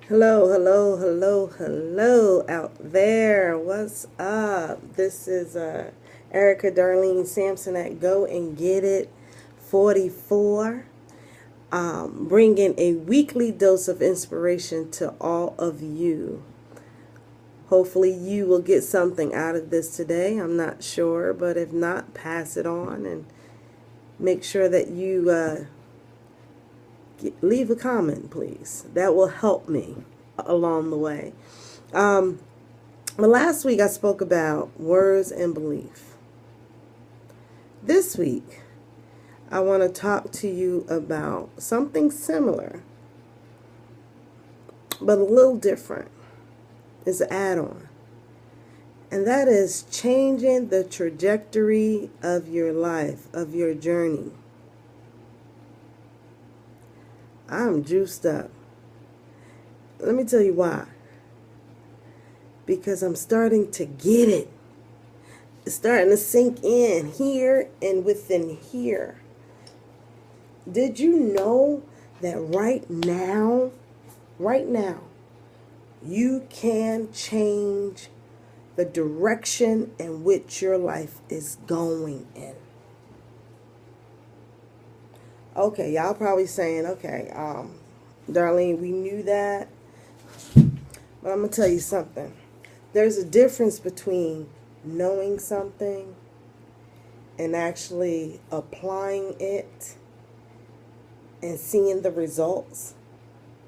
Hello, hello, hello, hello out there. What's up? This is Erica Darlene Sampson at Go and Get It 44, bringing a weekly dose of inspiration to all of you. Hopefully, you will get something out of this today. I'm not sure, but if not, pass it on and make sure that you leave a comment, please. That will help me along the way. Well, last week I spoke about words and belief. This week, I want to talk to you about something similar, but a little different. It's an add-on. And that is changing the trajectory of your life, of your journey. I'm juiced up. Let me tell you why. Because I'm starting to get it. It's starting to sink in here and within here. Did you know that right now, you can change the direction in which your life is going in? Okay, y'all probably saying, okay, Darlene, we knew that. But I'm going to tell you something. There's a difference between knowing something and actually applying it and seeing the results.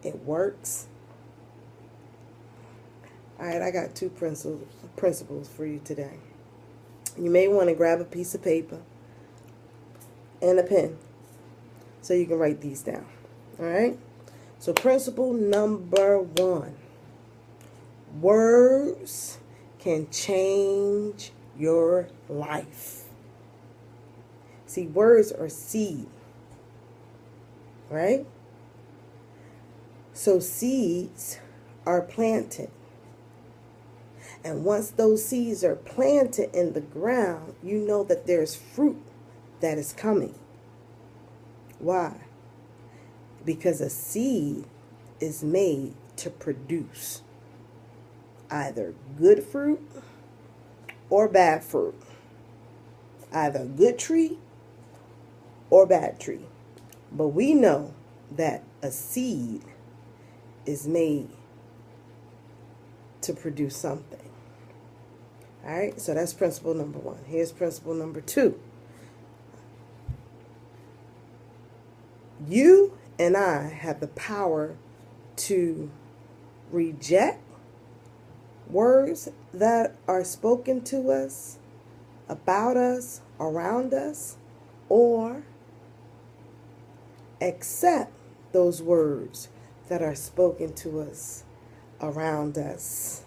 It works. All right, I got two principles for you today. You may want to grab a piece of paper and a pen so you can write these down. All right? So principle number 1. Words can change your life. See, words are seed, right? So seeds are planted. And once those seeds are planted in the ground, you know that there's fruit that is coming. Why? Because a seed is made to produce either good fruit or bad fruit. Either good tree or bad tree. But we know that a seed is made to produce something. All right, so that's principle number 1. Here's principle number 2. You and I have the power to reject words that are spoken to us, about us, around us, or accept those words that are spoken to us, around us,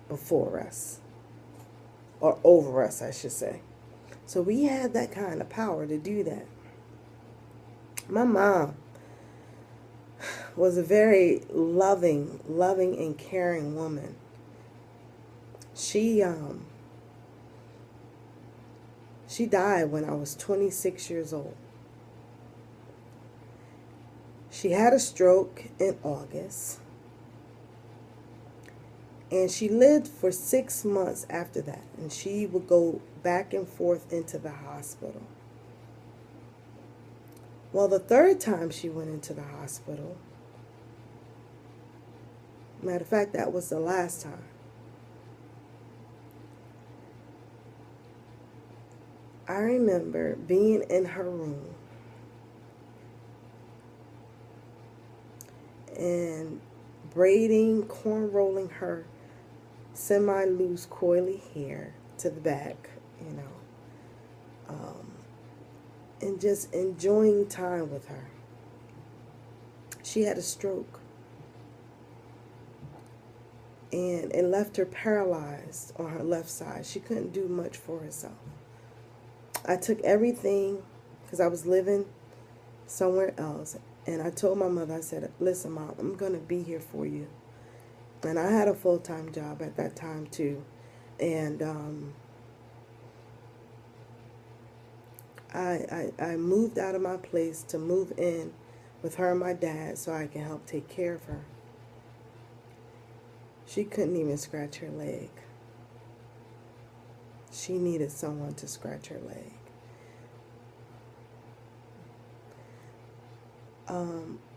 before us, or over us, I should say. So we have that kind of power to do that. My mom was a very loving and caring woman. She died when I was 26 years old. She had a stroke in August, and she lived for 6 months after that, and she would go back and forth into the hospital. Well, the third time she went into the hospital, matter of fact, that was the last time, I remember being in her room and corn rolling her semi-loose, coily hair to the back, and just enjoying time with her. She had a stroke, and it left her paralyzed on her left side. She couldn't do much for herself. I took everything, because I was living somewhere else, and I told my mother, I said, listen, Mom, I'm going to be here for you. And I had a full-time job at that time, too. And I moved out of my place to move in with her and my dad so I can help take care of her. She couldn't even scratch her leg. She needed someone to scratch her leg.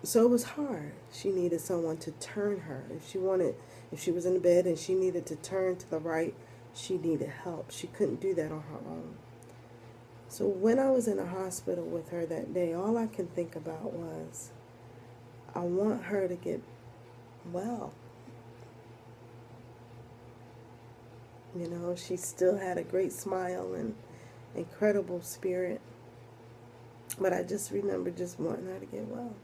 So it was hard. She needed someone to turn her. If she was in the bed and she needed to turn to the right, she needed help. She couldn't do that on her own. So when I was in the hospital with her that day, all I can think about was, I want her to get well. You know, she still had a great smile and incredible spirit. But I just remember just wanting her to get well.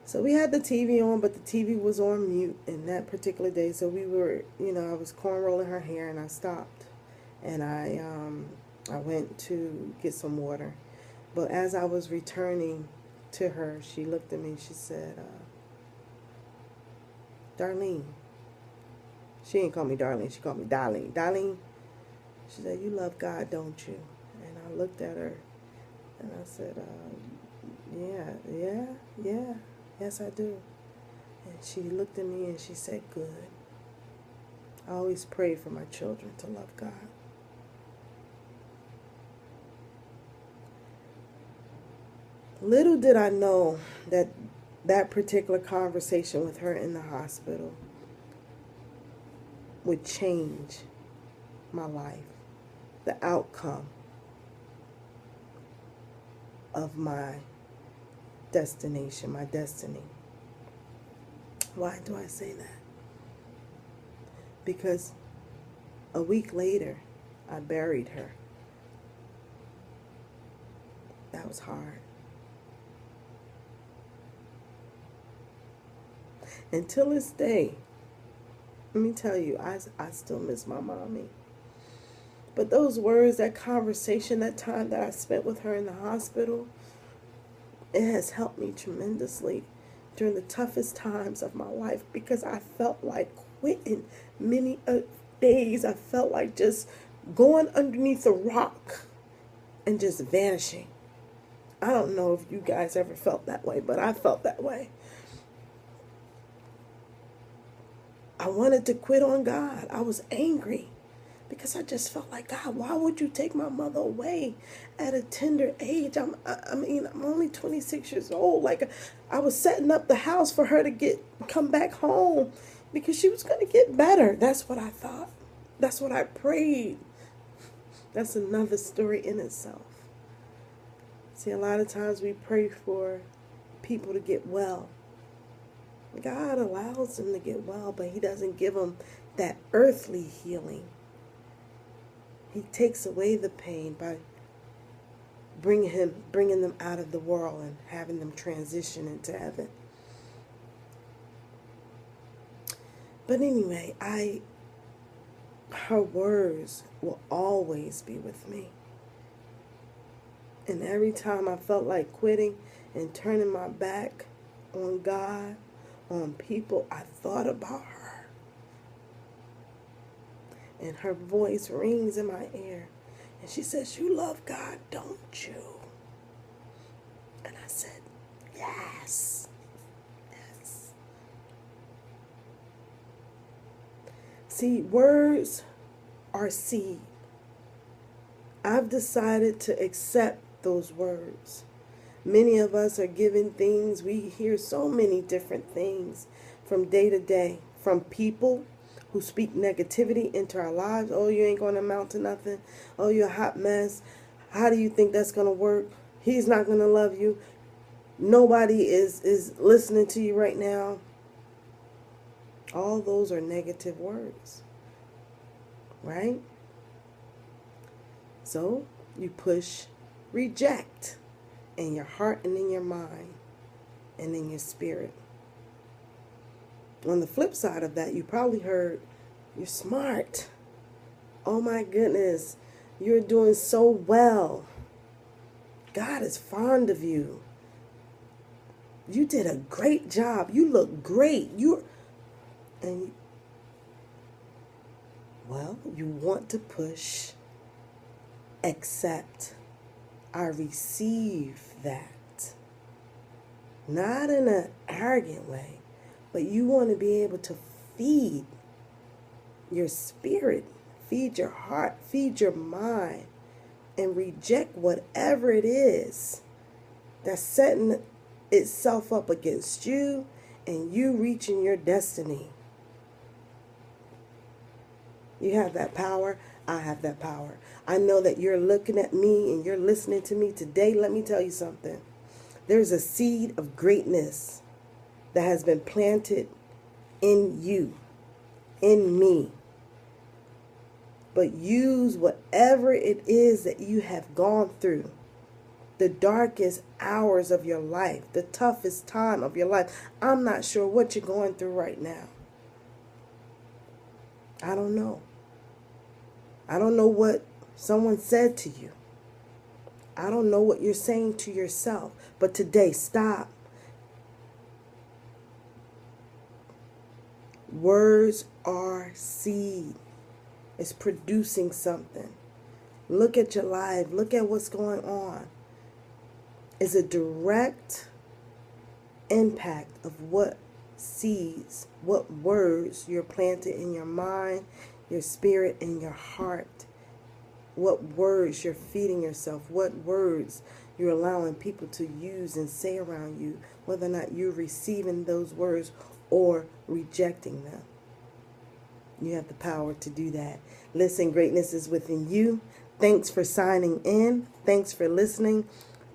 So we had the TV on, but the TV was on mute in that particular day. So we were, I was cornrolling her hair, and I stopped. And I went to get some water. But as I was returning to her, she looked at me. She said, Darlene. She didn't call me Darlene. She called me Darlene. Darlene, she said, you love God, don't you? And I looked at her, and I said, yeah, yes, I do. And she looked at me, and she said, good. I always pray for my children to love God. Little did I know that particular conversation with her in the hospital would change my life, the outcome of my destination, my destiny. Why do I say that? Because a week later, I buried her. That was hard. Until this day, let me tell you, I still miss my mommy. But those words, that conversation, that time that I spent with her in the hospital, it has helped me tremendously during the toughest times of my life, because I felt like quitting many days. I felt like just going underneath a rock and just vanishing. I don't know if you guys ever felt that way, but I felt that way. I wanted to quit on God. I was angry because I just felt like, God, why would you take my mother away at a tender age? I'm only 26 years old. Like, I was setting up the house for her to come back home because she was going to get better. That's what I thought. That's what I prayed. That's another story in itself. See, a lot of times we pray for people to get well. God allows them to get well, but He doesn't give them that earthly healing. He takes away the pain by bringing them out of the world and having them transition into heaven. But anyway, her words will always be with me. And every time I felt like quitting and turning my back on God, on people, I thought about her. And her voice rings in my ear. And she says, you love God, don't you? And I said, yes. Yes. See, words are seed. I've decided to accept those words. Many of us are given things. We hear so many different things from day to day, from people who speak negativity into our lives. Oh, you ain't going to amount to nothing. Oh, you're a hot mess. How do you think that's going to work? He's not going to love you. Nobody is listening to you right now. All those are negative words, right? So you push reject in your heart and in your mind and in your spirit. On the flip side of that, you probably heard, you're smart. Oh my goodness, you're doing so well. God is fond of you. You did a great job. You look great. You want to push accept. I receive that. Not in an arrogant way, but you want to be able to feed your spirit, feed your heart, feed your mind, and reject whatever it is that's setting itself up against you and you reaching your destiny. You have that power. I have that power. I know that you're looking at me and you're listening to me today. Let me tell you something. There's a seed of greatness that has been planted in you, in me. But use whatever it is that you have gone through, the darkest hours of your life, the toughest time of your life. I'm not sure what you're going through right now. I don't know. I don't know what someone said to you. I don't know what you're saying to yourself. But today, stop. Words are seed. It's producing something. Look at your life. Look at what's going on. It's a direct impact of what seeds, what words you're planted in your mind, your spirit, and your heart. What words you're feeding yourself. What words you're allowing people to use and say around you. Whether or not you're receiving those words or rejecting them. You have the power to do that. Listen, greatness is within you. Thanks for signing in. Thanks for listening.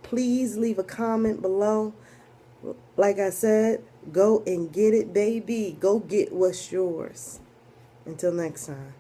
Please leave a comment below. Like I said, go and get it, baby. Go get what's yours. Until next time.